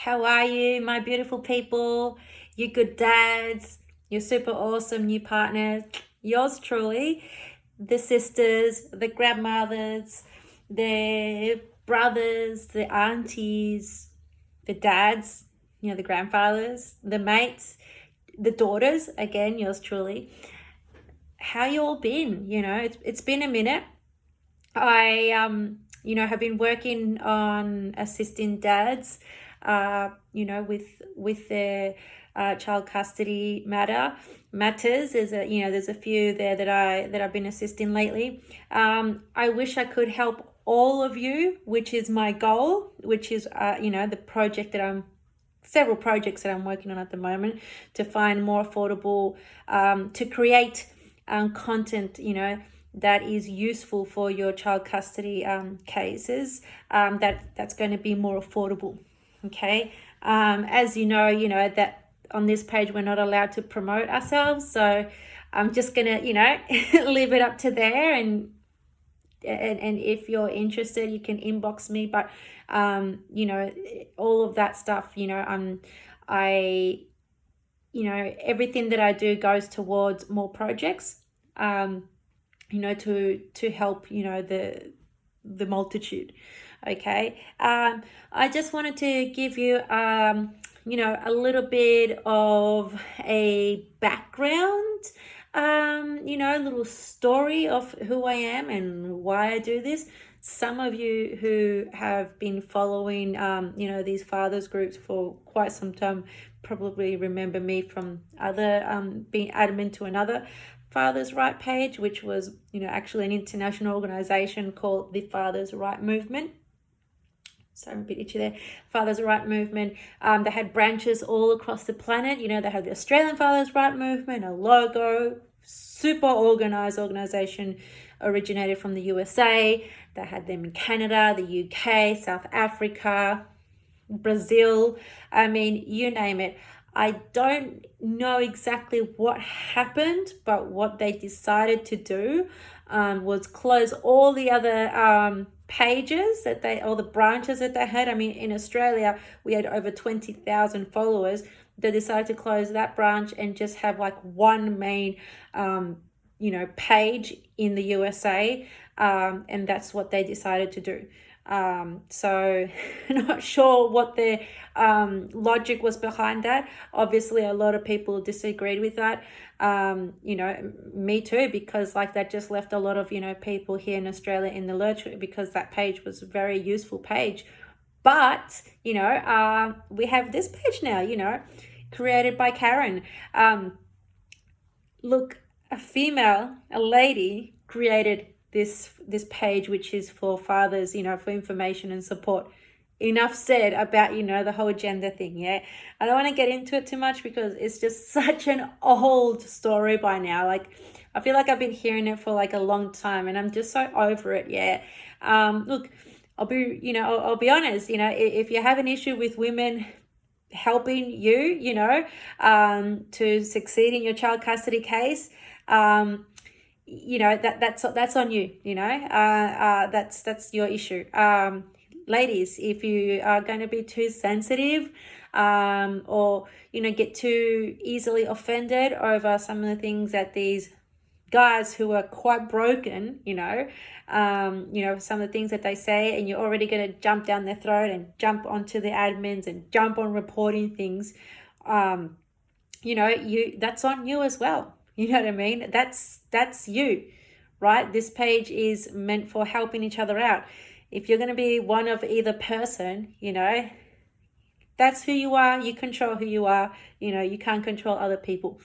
How are you, my beautiful people? You good dads, your super awesome new partners, yours truly, the sisters, the grandmothers, the brothers, the aunties, the dads, the grandfathers, the mates, the daughters, again, yours truly. How you all been? It's been a minute. I have been working on assisting dads, with their child custody matters. There's a few there that I've been assisting lately. I wish I could help all of you, which is my goal, which is the project several projects that I'm working on at the moment to find more affordable, to create content, that is useful for your child custody cases, that's going to be more affordable. Okay. As you know that on this page we're not allowed to promote ourselves, so I'm just gonna leave it up to there, and if you're interested you can inbox me, but all of that stuff, I everything that I do goes towards more projects, to help the multitude. Okay. I just wanted to give you a little bit of a background, a little story of who I am and why I do this. Some of you who have been following these fathers groups for quite some time probably remember me from other being admin to another Fathers' Right page, which was actually an international organization called the Fathers' Right Movement. So I'm a bit itchy there. Fathers' Right Movement. They had branches all across the planet. They had the Australian Fathers' Right Movement, a logo, super organized organization, originated from the USA. They had them in Canada, the UK, South Africa, Brazil. I mean, you name it. I don't know exactly what happened, but what they decided to do was close all the other pages all the branches that they had. I mean, in Australia, we had over 20,000 followers. They decided to close that branch and just have like one main, page in the USA. And that's what they decided to do. So not sure what their logic was behind that. Obviously a lot of people disagreed with that. Me too, because like that just left a lot of people here in Australia in the lurch, because that page was a very useful page. But we have this page now, created by Karen. Look, a lady created this page, which is for fathers, for information and support. Enough said about the whole gender thing. Yeah, I don't want to get into it too much because it's just such an old story by now. Like, I feel like I've been hearing it for like a long time, and I'm just so over it. Yeah. Look, I'll be honest. If you have an issue with women helping you, to succeed in your child custody case, that's on you. That's your issue. Ladies, if you are going to be too sensitive, or get too easily offended over some of the things that these guys who are quite broken, some of the things that they say, and you're already going to jump down their throat and jump onto the admins and jump on reporting things, that's on you as well. You know what I mean? That's you, right? This page is meant for helping each other out. If you're going to be one of either person, that's who you are. You control who you are. You can't control other people.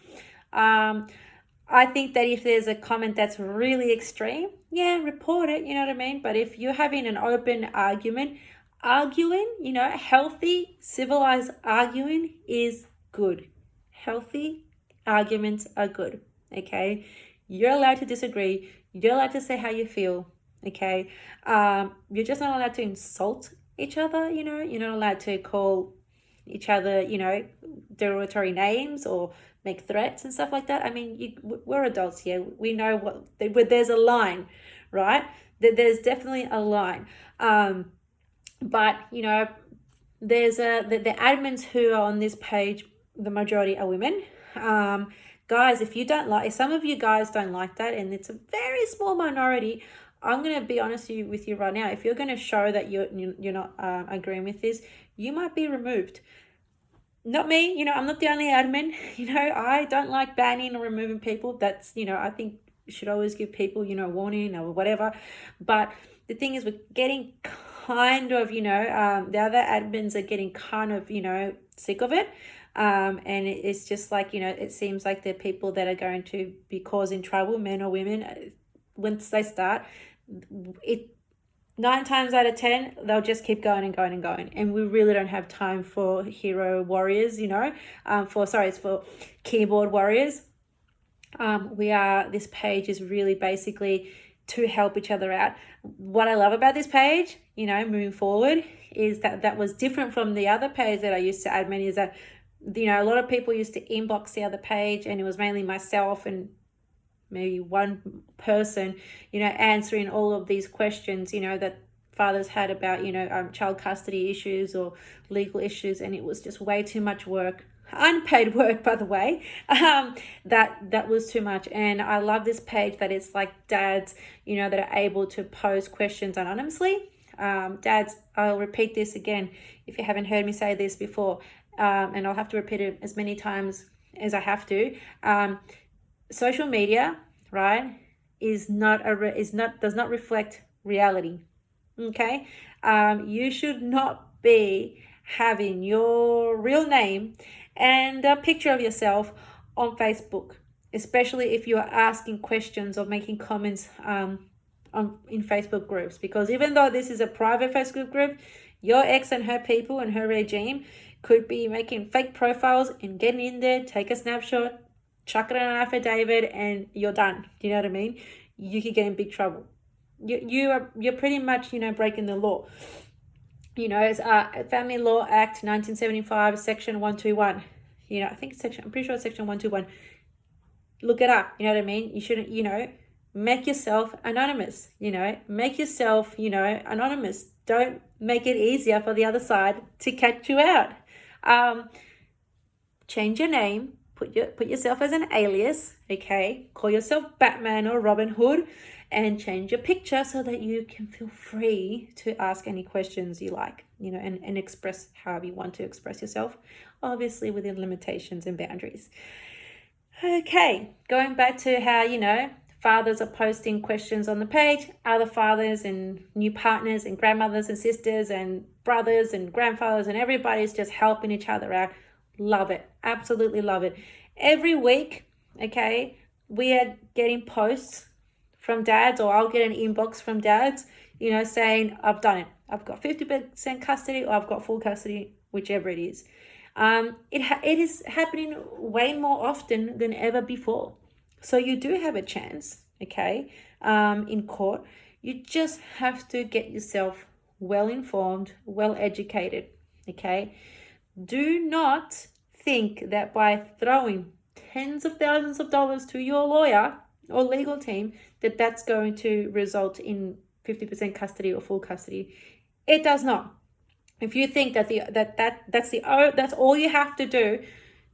I think that if there's a comment that's really extreme, yeah, report it, you know what I mean? But if you're having an open arguing, healthy, civilized arguing is good. Healthy arguments are good, okay? You're allowed to disagree. You're allowed to say how you feel, okay? You're just not allowed to insult each other, You're not allowed to call each other, derogatory names or make threats and stuff like that. I mean, we're adults here. We know there's a line, right? There's definitely a line. But, the admins who are on this page, the majority are women. Guys, if some of you guys don't like that, and it's a very small minority, I'm going to be honest with you right now. If you're going to show that you're not agreeing with this, you might be removed. Not me, I'm not the only admin. I don't like banning or removing people. That's, I think you should always give people, warning or whatever. But the thing is, we're getting kind of, the other admins are getting kind of, sick of it. And it's just like, it seems like they're people that are going to be causing trouble, men or women. Once they start, 9 times out of 10, they'll just keep going and going and going. And we really don't have time for hero warriors, it's for keyboard warriors. This page is really basically to help each other out. What I love about this page, moving forward, is that was different from the other page that I used to admin, is that, a lot of people used to inbox the other page, and it was mainly myself and maybe one person, answering all of these questions, that fathers had about, child custody issues or legal issues. And it was just way too much work, unpaid work, by the way. That was too much. And I love this page that it's like dads, that are able to pose questions anonymously. Dads, I'll repeat this again if you haven't heard me say this before, and I'll have to repeat it as many times as I have to. Social media, right, does not reflect reality. Okay, you should not be having your real name and a picture of yourself on Facebook, especially if you are asking questions or making comments in Facebook groups. Because even though this is a private Facebook group, your ex and her people and her regime could be making fake profiles and getting in there, take a snapshot, chuck it on an affidavit, and you're done. Do you know what I mean? You could get in big trouble. You're pretty much, breaking the law. It's Family Law Act 1975, Section 121. I'm pretty sure it's Section 121. Look it up. You know what I mean? You shouldn't, make yourself anonymous. Make yourself, anonymous. Don't make it easier for the other side to catch you out. Change your name. Put yourself as an alias, okay? Call yourself Batman or Robin Hood, and change your picture so that you can feel free to ask any questions you like, and express however you want to express yourself, obviously within limitations and boundaries. Okay, going back to how, fathers are posting questions on the page, other fathers and new partners and grandmothers and sisters and brothers and grandfathers, and everybody's just helping each other out. Love it. Absolutely love it. Every week, okay, we are getting posts from dads, or I'll get an inbox from dads, saying, I've done it. I've got 50% custody, or I've got full custody, whichever it is. It is happening way more often than ever before. So you do have a chance, okay, in court. You just have to get yourself well informed, well educated, okay? Do not think that by throwing tens of thousands of dollars to your lawyer or legal team that's going to result in 50% custody or full custody. It does not. If you think that's all you have to do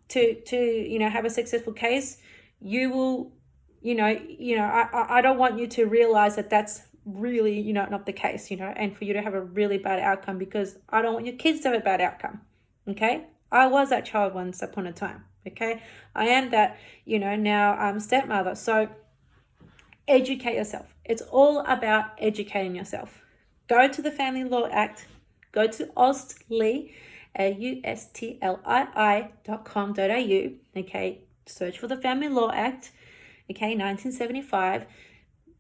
to have a successful case, you will, I don't want you to realize that that's really, not the case, and for you to have a really bad outcome, because I don't want your kids to have a bad outcome. Okay, I was that child once upon a time. Okay, I am that, now I'm stepmother. So educate yourself. It's all about educating yourself. Go to the Family Law Act. Go to AustLii, AustLii.com.au. Okay, search for the Family Law Act. Okay, 1975.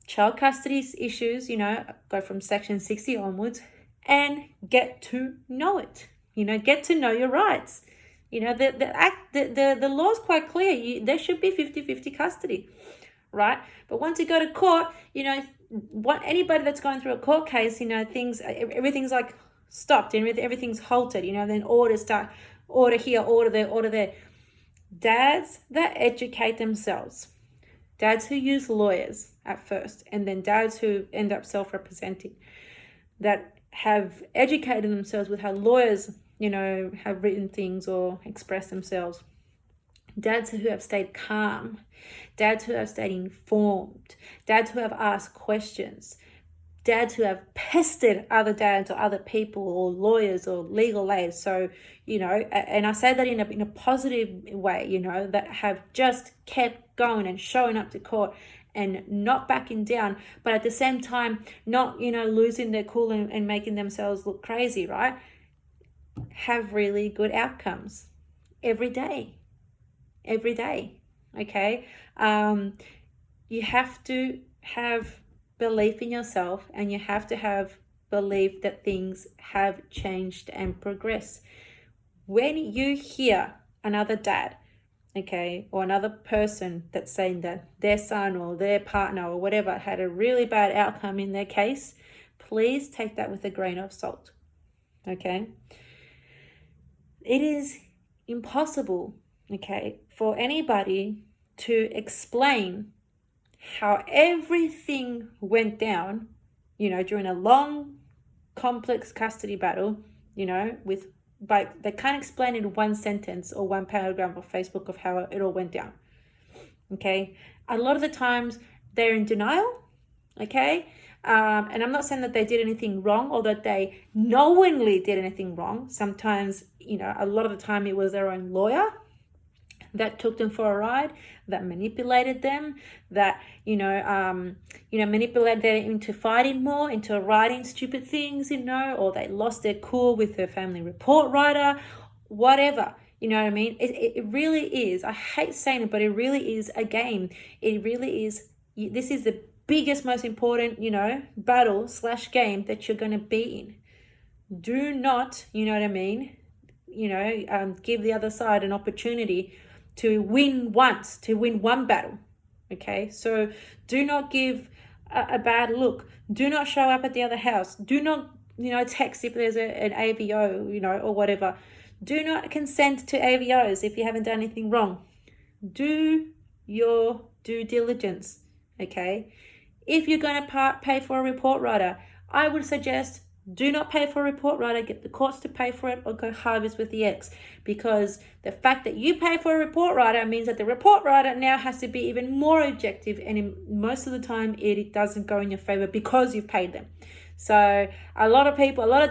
Child custody issues, go from Section 60 onwards, and get to know it. Get to know your rights. The law is quite clear. There should be 50-50 custody, right? But once you go to court, anybody that's going through a court case, everything's like stopped, and everything's halted. Then orders start, order here, order there, order there. Dads that educate themselves, dads who use lawyers at first, and then dads who end up self-representing, that have educated themselves with how lawyers have written things or expressed themselves. Dads who have stayed calm, dads who have stayed informed, dads who have asked questions, dads who have pestered other dads or other people or lawyers or legal aids. So, and I say that in a positive way, that have just kept going and showing up to court and not backing down, but at the same time, not, losing their cool and making themselves look crazy, right? Have really good outcomes every day. Okay. You have to have belief in yourself, and you have to have belief that things have changed and progressed. When you hear another dad, okay, or another person that's saying that their son or their partner or whatever had a really bad outcome in their case, please take that with a grain of salt. Okay. It is impossible, okay, for anybody to explain how everything went down, during a long, complex custody battle, they can't explain in one sentence or one paragraph of Facebook of how it all went down. Okay. A lot of the times they're in denial. Okay. And I'm not saying that they did anything wrong or that they knowingly did anything wrong. Sometimes, a lot of the time it was their own lawyer that took them for a ride, that manipulated them, that, manipulated them into fighting more, into writing stupid things, or they lost their cool with their family report writer, whatever. You know what I mean? It really is. I hate saying it, but it really is a game. It really is. This is the biggest, most important, battle/game that you're going to be in. Do not, give the other side an opportunity to win once, to win one battle. Okay, so do not give a bad look. Do not show up at the other house. Do not, text if there's an AVO, or whatever. Do not consent to AVOs if you haven't done anything wrong. Do your due diligence. Okay, if you're going to pay for a report writer, I would suggest do not pay for a report writer, get the courts to pay for it, or go harvest with the ex. Because the fact that you pay for a report writer means that the report writer now has to be even more objective, and most of the time it doesn't go in your favor because you've paid them. So a lot of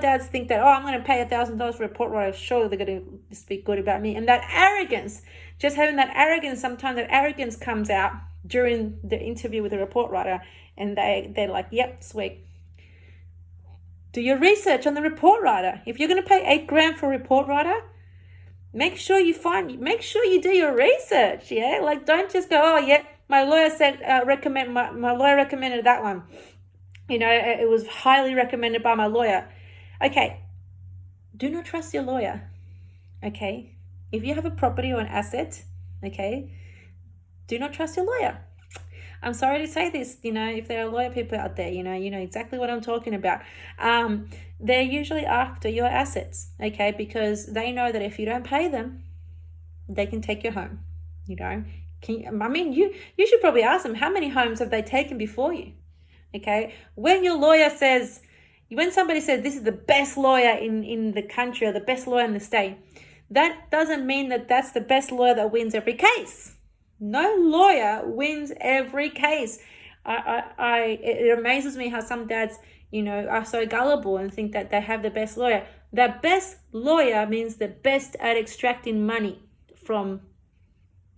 dads think that, I'm going to pay $1,000 for a report writer, surely they're going to speak good about me. And that arrogance, just having that arrogance, sometimes that arrogance comes out during the interview with the report writer, and they're like, yep, sweet. Do your research on the report writer. If you're going to pay $8,000 for a report writer, make sure you do your research. Yeah, like don't just go, my lawyer said my lawyer recommended that one. It was highly recommended by my lawyer. Okay, do not trust your lawyer. Okay, if you have a property or an asset, okay, do not trust your lawyer. I'm sorry to say this, if there are lawyer people out there, you know exactly what I'm talking about. They're usually after your assets, okay, because they know that if you don't pay them, they can take your home, you should probably ask them, how many homes have they taken before you, okay? When somebody says this is the best lawyer in the country or the best lawyer in the state, that doesn't mean that that's the best lawyer that wins every case. No lawyer wins every case. It amazes me how some dads, are so gullible and think that they have the best lawyer. The best lawyer means the best at extracting money from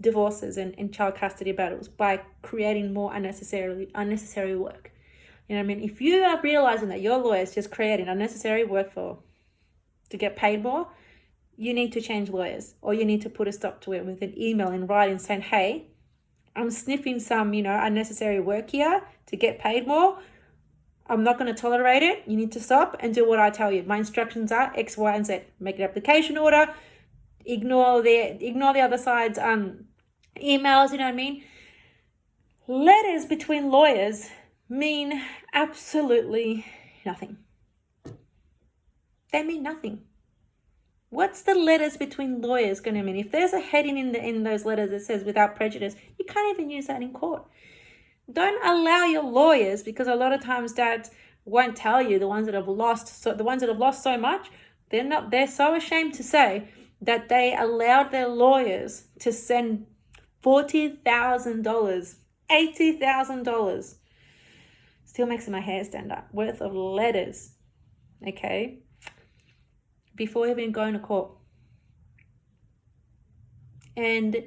divorces and child custody battles by creating more unnecessary work. If you are realizing that your lawyer is just creating unnecessary work to get paid more, you need to change lawyers, or you need to put a stop to it with an email in writing saying, hey, I'm sniffing some, unnecessary work here to get paid more. I'm not going to tolerate it. You need to stop and do what I tell you. My instructions are X, Y, and Z. Make an application order. Ignore the other side's emails, you know what I mean? Letters between lawyers mean absolutely nothing. They mean nothing. What's the letters between lawyers going to mean? If there's a heading in those letters that says without prejudice, you can't even use that in court. Don't allow your lawyers, because a lot of times dads won't tell you, the ones that have lost so much They're so ashamed to say that they allowed their lawyers to send $40,000, $80,000, still makes my hair stand up, worth of letters, okay, before even going to court. And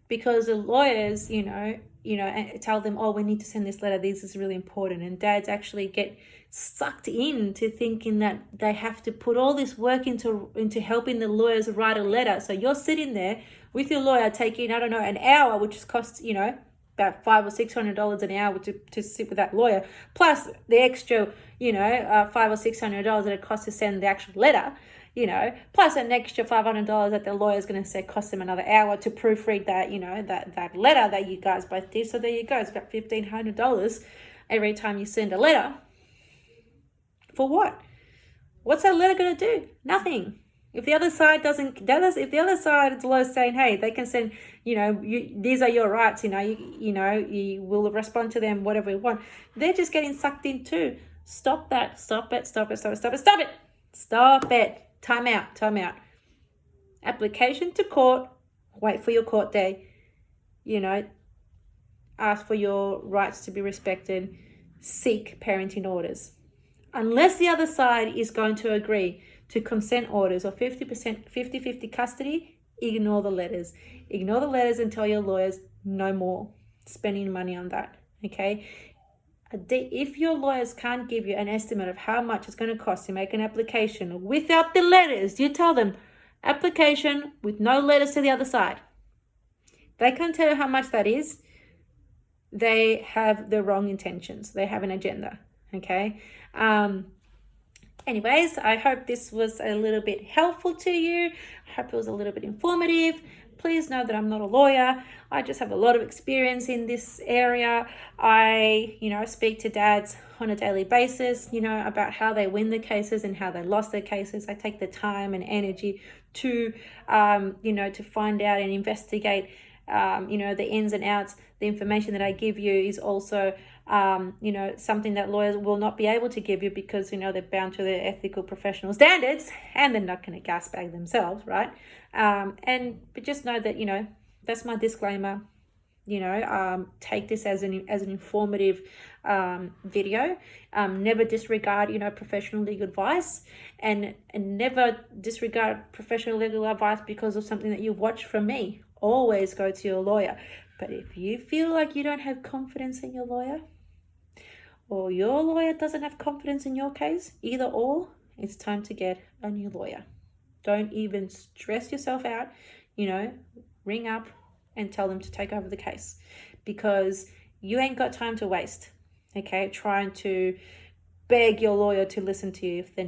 because the lawyers, tell them, oh, we need to send this letter, this is really important, and dads actually get sucked into thinking that they have to put all this work into helping the lawyers write a letter. So you're sitting there with your lawyer taking, I don't know, an hour, which costs, about $500 or $600 an hour to sit with that lawyer, plus the extra, $500 or $600 that it costs to send the actual letter, plus an extra $500 that the lawyer is going to say costs them another hour to proofread that, that letter that you guys both did. So there you go. It's about $1,500 every time you send a letter. For what? What's that letter going to do? Nothing. If the other side if the other side is law saying, hey, they can send, these are your rights, you will respond to them, whatever you want. They're just getting sucked in too. Stop that. Stop it. Stop it. Stop it. Stop it. Stop it. Stop it. Time out. Time out. Application to court. Wait for your court day. Ask for your rights to be respected. Seek parenting orders. Unless the other side is going to agree to consent orders or 50-50 custody, ignore the letters. Ignore the letters and tell your lawyers no more spending money on that, okay? If your lawyers can't give you an estimate of how much it's going to cost to make an application without the letters, you tell them, application with no letters to the other side. They can't tell you how much that is. They have the wrong intentions. They have an agenda, okay? Anyways, I hope this was a little bit helpful to you. I hope it was a little bit informative. Please know that I'm not a lawyer. I just have a lot of experience in this area. I, speak to dads on a daily basis, about how they win the cases and how they lost their cases. I take the time and energy to, to find out and investigate, the ins and outs. The information that I give you is also something that lawyers will not be able to give you because, they're bound to their ethical professional standards and they're not going to gasbag themselves, right? But just know that, that's my disclaimer. Take this as an informative video. Never disregard, professional legal advice and never disregard professional legal advice because of something that you watch from me. Always go to your lawyer. But if you feel like you don't have confidence in your lawyer, or your lawyer doesn't have confidence in your case, either or, it's time to get a new lawyer. Don't even stress yourself out, ring up and tell them to take over the case because you ain't got time to waste, okay, trying to beg your lawyer to listen to you if they're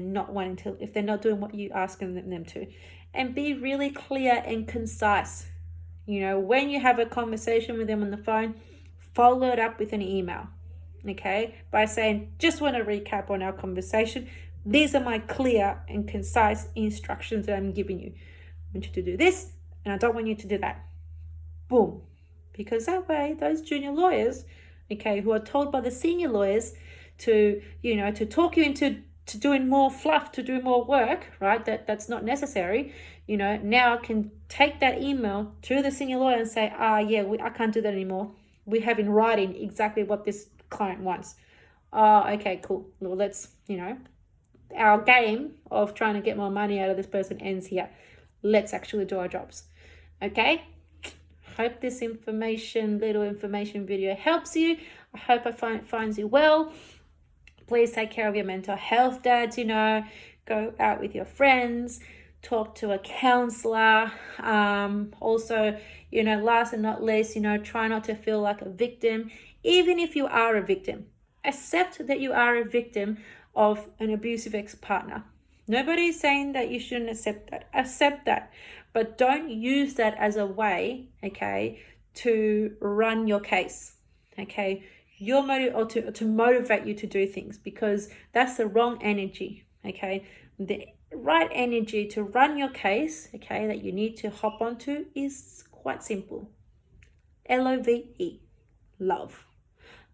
not doing what you asking them to. And be really clear and concise. When you have a conversation with them on the phone, follow it up with an email, okay? By saying, just want to recap on our conversation. These are my clear and concise instructions that I'm giving you. I want you to do this, and I don't want you to do that. Boom. Because that way, those junior lawyers, okay, who are told by the senior lawyers to, to talk you into doing more fluff, to do more work, right? That's not necessary. Now can take that email to the senior lawyer and say, I can't do that anymore. We have in writing exactly what this client wants. Okay, cool. Well, let's, our game of trying to get more money out of this person ends here. Let's actually do our jobs. Okay? Hope this little information video helps you. I hope it finds you well. Please take care of your mental health, dads, go out with your friends, talk to a counselor. Also, last and not least, try not to feel like a victim, even if you are a victim. Accept that you are a victim of an abusive ex-partner. Nobody's saying that you shouldn't accept that. Accept that. But don't use that as a way, okay, to run your case, okay? Or to motivate you to do things, because that's the wrong energy, okay? The right energy to run your case, okay, that you need to hop onto is quite simple. LOVE, love.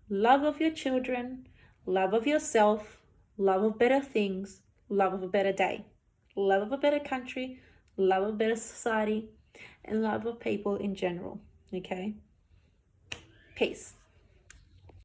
Love of your children, love of yourself, love of better things, love of a better day. love of a better country, love of a better society, and love of people in general. Okay? Peace.